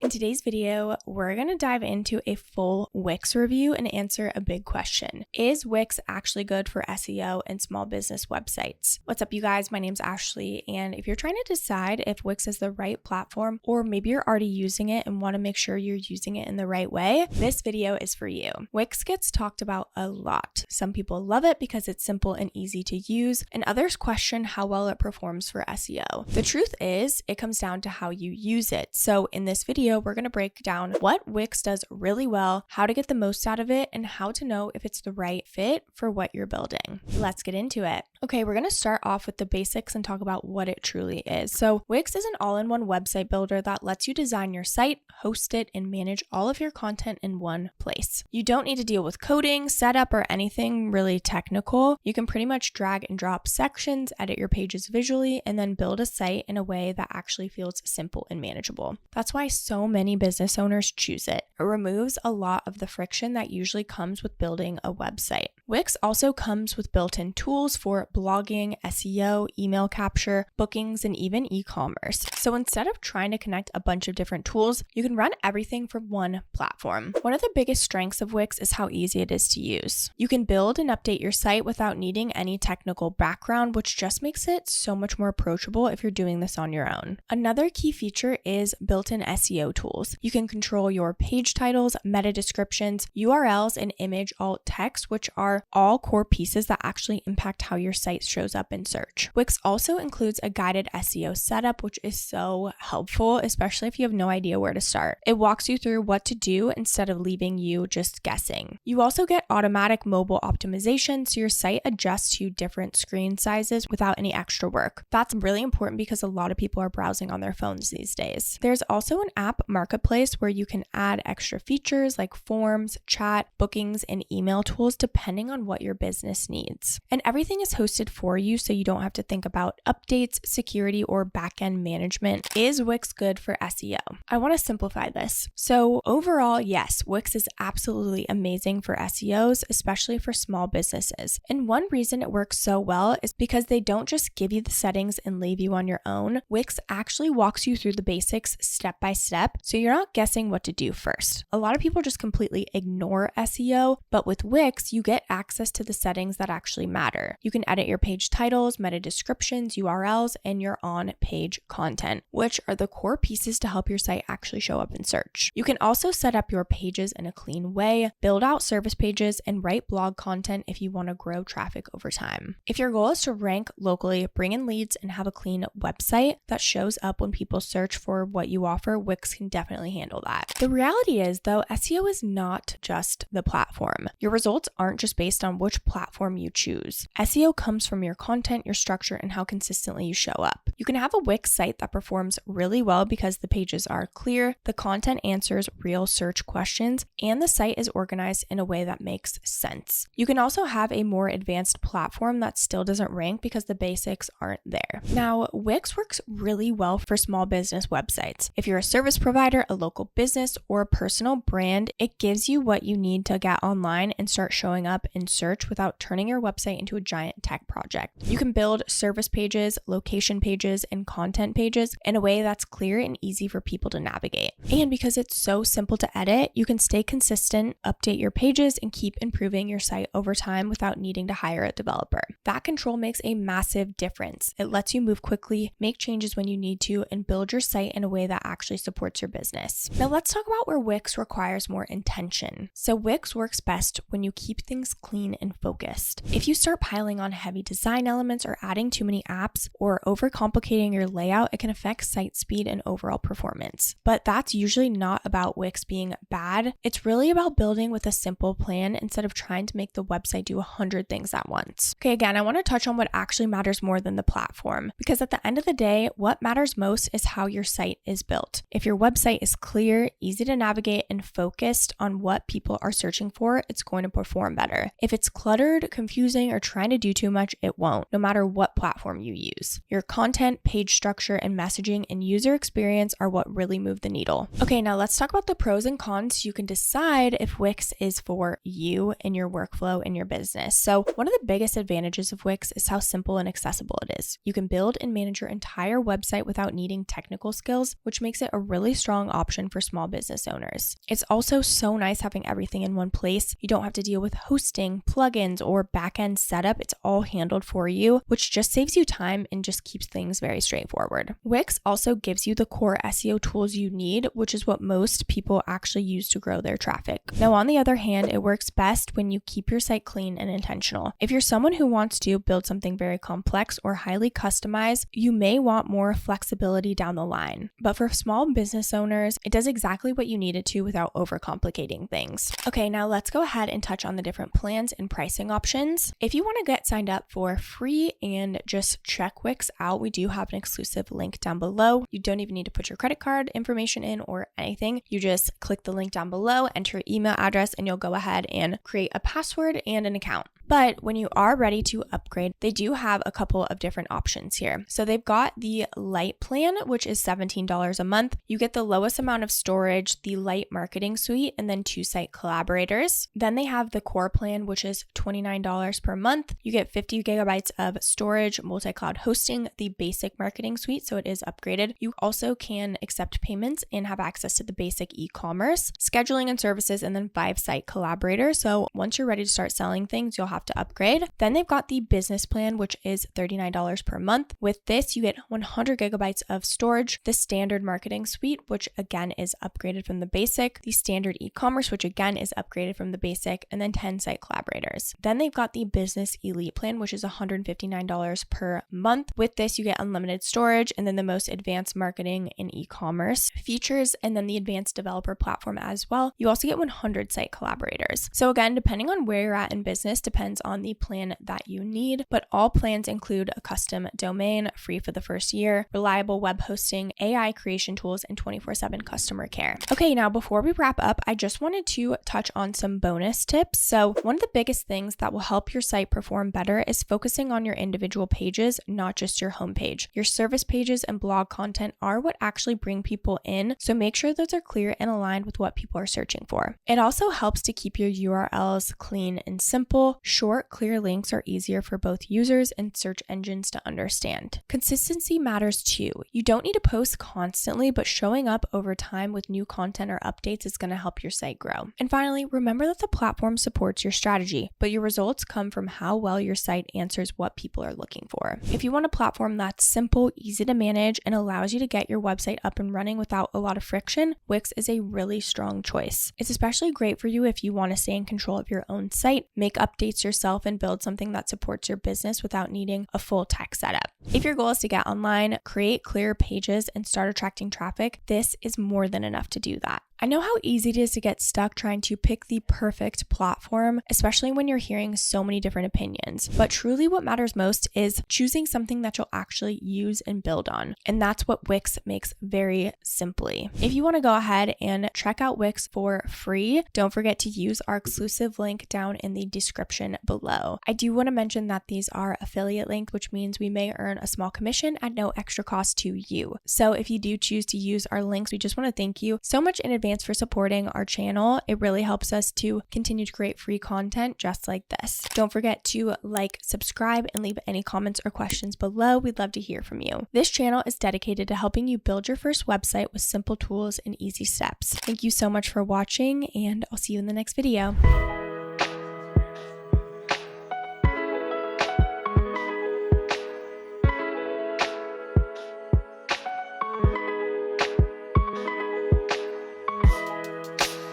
In today's video, we're going to dive into a full Wix review and answer a big question. Is Wix actually good for SEO and small business websites? What's up, you guys? My name's Ashley, and if you're trying to decide if Wix is the right platform, or maybe you're already using it and want to make sure you're using it in the right way, this video is for you. Wix gets talked about a lot. Some people love it because it's simple and easy to use, and others question how well it performs for SEO. The truth is, it comes down to how you use it. So in this video, we're going to break down what Wix does really well, how to get the most out of it, and how to know if it's the right fit for what you're building. Let's get into it. Okay, we're going to start off with the basics and talk about what it truly is. So Wix is an all-in-one website builder that lets you design your site, host it, and manage all of your content in one place. You don't need to deal with coding, setup, or anything really technical. You can pretty much drag and drop sections, edit your pages visually, and then build a site in a way that actually feels simple and manageable. That's why so many business owners choose it. It removes a lot of the friction that usually comes with building a website. Wix also comes with built-in tools for blogging, SEO, email capture, bookings, and even e-commerce. So instead of trying to connect a bunch of different tools, you can run everything from one platform. One of the biggest strengths of Wix is how easy it is to use. You can build and update your site without needing any technical background, which just makes it so much more approachable if you're doing this on your own. Another key feature is built-in SEO tools. You can control your page titles, meta descriptions, URLs, and image alt text, which are all core pieces that actually impact how your site shows up in search. Wix also includes a guided SEO setup, which is so helpful, especially if you have no idea where to start. It walks you through what to do instead of leaving you just guessing. You also get automatic mobile optimization, so your site adjusts to different screen sizes without any extra work. That's really important because a lot of people are browsing on their phones these days. There's also an app marketplace where you can add extra features like forms, chat, bookings, and email tools depending on what your business needs. And everything is hosted for you, so you don't have to think about updates, security, or backend management. Is Wix good for SEO? I want to simplify this. So overall, yes, Wix is absolutely amazing for SEOs, especially for small businesses. And one reason it works so well is because they don't just give you the settings and leave you on your own. Wix actually walks you through the basics step by step, so you're not guessing what to do first. A lot of people just completely ignore SEO, but with Wix, you get access to the settings that actually matter. You can edit your page titles, meta descriptions, URLs, and your on-page content, which are the core pieces to help your site actually show up in search. You can also set up your pages in a clean way, build out service pages, and write blog content if you want to grow traffic over time. If your goal is to rank locally, bring in leads, and have a clean website that shows up when people search for what you offer, Wix can definitely handle that. The reality is, though, SEO is not just the platform. Your results aren't just based on which platform you choose. SEO comes from your content, your structure, and how consistently you show up. You can have a Wix site that performs really well because the pages are clear, the content answers real search questions, and the site is organized in a way that makes sense. You can also have a more advanced platform that still doesn't rank because the basics aren't there. Now, Wix works really well for small business websites. If you're a service provider, a local business, or a personal brand, it gives you what you need to get online and start showing up in search without turning your website into a giant tech project. You can build service pages, location pages, and content pages in a way that's clear and easy for people to navigate. And because it's so simple to edit, you can stay consistent, update your pages, and keep improving your site over time without needing to hire a developer. That control makes a massive difference. It lets you move quickly, make changes when you need to, and build your site in a way that actually supports your business. Now let's talk about where Wix requires more intention. So Wix works best when you keep things clean and focused. If you start piling on heavy design elements or adding too many apps or overcomplicating your layout, it can affect site speed and overall performance. But that's usually not about Wix being bad. It's really about building with a simple plan instead of trying to make the website do 100 things at once. Okay, again, I want to touch on what actually matters more than the platform, because at the end of the day, what matters most is how your site is built. If your website is clear, easy to navigate, and focused on what people are searching for, it's going to perform better. easier. If it's cluttered, confusing, or trying to do too much, it won't, no matter what platform you use. Your content, page structure, and messaging and user experience are what really move the needle. Okay, now let's talk about the pros and cons so you can decide if Wix is for you and your workflow and your business. So one of the biggest advantages of Wix is how simple and accessible it is. You can build and manage your entire website without needing technical skills, which makes it a really strong option for small business owners. It's also so nice having everything in one place. You don't have to deal with hosting, plugins, or back-end setup. It's all handled for you, which just saves you time and just keeps things very straightforward. Wix also gives you the core SEO tools you need, which is what most people actually use to grow their traffic. Now, on the other hand, it works best when you keep your site clean and intentional. If you're someone who wants to build something very complex or highly customized, you may want more flexibility down the line. But for small business owners, it does exactly what you need it to without overcomplicating things. Okay, now let's go ahead and touch on the different plans and pricing options. If you want to get signed up for free and just check Wix out, we do have an exclusive link down below. You don't even need to put your credit card information in or anything. You just click the link down below, enter your email address, and you'll go ahead and create a password and an account. But when you are ready to upgrade, they do have a couple of different options here. So they've got the Lite plan, which is $17 a month. You get the lowest amount of storage, the Lite marketing suite, and then 2 site collaborators. Then they have the Core plan, which is $29 per month. You get 50 gigabytes of storage, multi-cloud hosting, the basic marketing suite, so it is upgraded. You also can accept payments and have access to the basic e-commerce, scheduling and services, and then 5 site collaborators. So once you're ready to start selling things, you'll have to upgrade. Then they've got the business plan, which is $39 per month. With this, you get 100 gigabytes of storage, the standard marketing suite, which again is upgraded from the basic, the standard e-commerce, which again is upgraded from the basic, and then 10 site collaborators. Then they've got the business elite plan, which is $159 per month. With this, you get unlimited storage and then the most advanced marketing and e-commerce features, and then the advanced developer platform as well. You also get 100 site collaborators. So again, depending on where you're at in business, depends on the plan that you need, but all plans include a custom domain, free for the first year, reliable web hosting, AI creation tools, and 24/7 customer care. Okay, now before we wrap up, I just wanted to touch on some bonus tips. So one of the biggest things that will help your site perform better is focusing on your individual pages, not just your homepage. Your service pages and blog content are what actually bring people in, so make sure those are clear and aligned with what people are searching for. It also helps to keep your URLs clean and simple. Short, clear links are easier for both users and search engines to understand. Consistency matters too. You don't need to post constantly, but showing up over time with new content or updates is going to help your site grow. And finally, remember that the platform supports your strategy, but your results come from how well your site answers what people are looking for. If you want a platform that's simple, easy to manage, and allows you to get your website up and running without a lot of friction, Wix is a really strong choice. It's especially great for you if you want to stay in control of your own site, make updates yourself, and build something that supports your business without needing a full tech setup. If your goal is to get online, create clear pages, and start attracting traffic, this is more than enough to do that. I know how easy it is to get stuck trying to pick the perfect platform, especially when you're hearing so many different opinions. But truly what matters most is choosing something that you'll actually use and build on. And that's what Wix makes very simply. If you want to go ahead and check out Wix for free, don't forget to use our exclusive link down in the description below. I do want to mention that these are affiliate links, which means we may earn a small commission at no extra cost to you. So if you do choose to use our links, we just want to thank you so much in advance for supporting our channel. It really helps us to continue to create free content just like this. Don't forget to like, subscribe, and leave any comments or questions below. We'd love to hear from you. This channel is dedicated to helping you build your first website with simple tools and easy steps. Thank you so much for watching, and I'll see you in the next video.